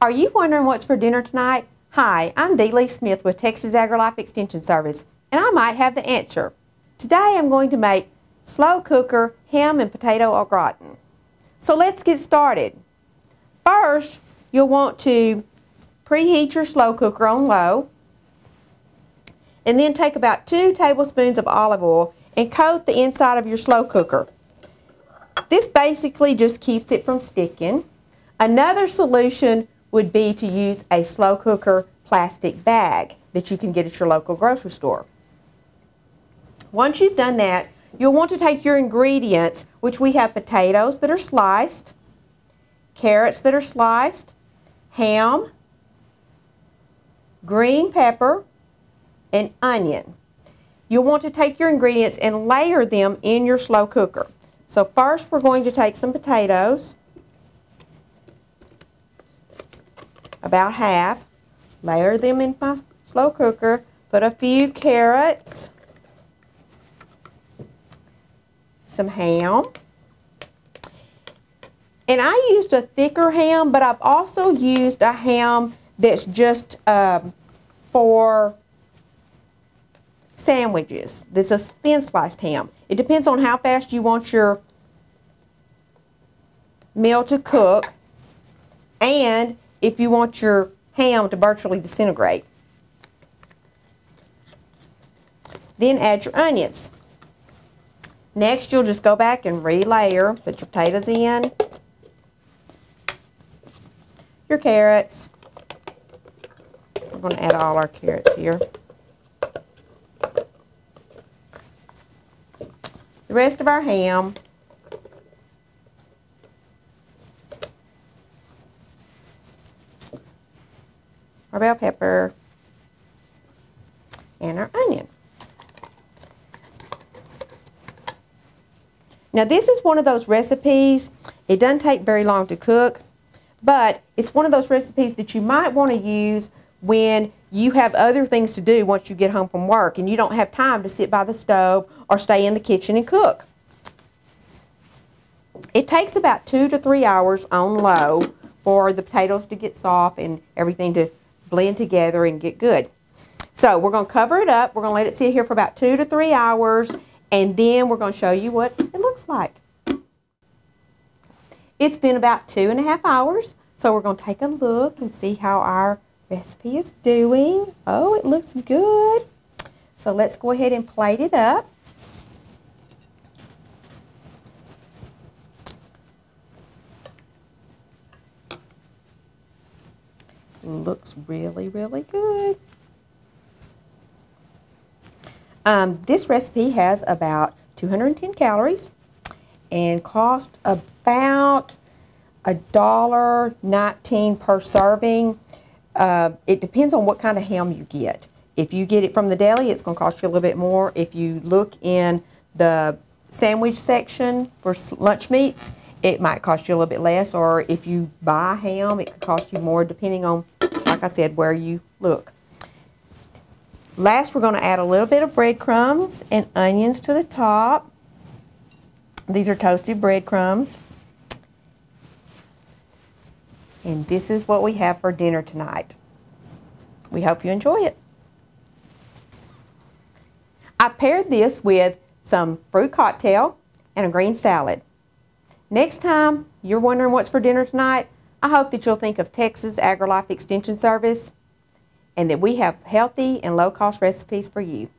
Are you wondering what's for dinner tonight? Hi, I'm Dee Lee Smith with Texas AgriLife Extension Service, and I might have the answer. Today I'm going to make slow cooker ham and potato au gratin. So let's get started. First, you'll want to preheat your slow cooker on low, and then take about 2 tablespoons of olive oil and coat the inside of your slow cooker. This basically just keeps it from sticking. Another solution would be to use a slow cooker plastic bag that you can get at your local grocery store. Once you've done that, you'll want to take your ingredients, which we have potatoes that are sliced, carrots that are sliced, ham, green pepper, and onion. You'll want to take your ingredients and layer them in your slow cooker. So first we're going to take some potatoes, about half, layer them in my slow cooker, put a few carrots, some ham, and I used a thicker ham, but I've also used a ham that's just for sandwiches. This is thin sliced ham. It depends on how fast you want your meal to cook and if you want your ham to virtually disintegrate. Then add your onions. Next, you'll just go back and relayer. Put your potatoes in, your carrots. We're going to add all our carrots here. The rest of our ham. Our bell pepper, and our onion. Now this is one of those recipes, it doesn't take very long to cook, but it's one of those recipes that you might want to use when you have other things to do once you get home from work and you don't have time to sit by the stove or stay in the kitchen and cook. It takes about 2 to 3 hours on low for the potatoes to get soft and everything to blend together and get good. So we're going to cover it up. We're going to let it sit here for about 2 to 3 hours, and then we're going to show you what it looks like. It's been about 2.5 hours, so we're going to take a look and see how our recipe is doing. Oh, it looks good. So let's go ahead and plate it up. Looks really, really good. This recipe has about 210 calories and costs about $1.19 per serving. It depends on what kind of ham you get. If you get it from the deli, it's going to cost you a little bit more. If you look in the sandwich section for lunch meats, it might cost you a little bit less, or if you buy ham, it could cost you more depending on, like I said, where you look. Last, we're going to add a little bit of breadcrumbs and onions to the top. These are toasted breadcrumbs. And this is what we have for dinner tonight. We hope you enjoy it. I paired this with some fruit cocktail and a green salad. Next time you're wondering what's for dinner tonight, I hope that you'll think of Texas AgriLife Extension Service and that we have healthy and low-cost recipes for you.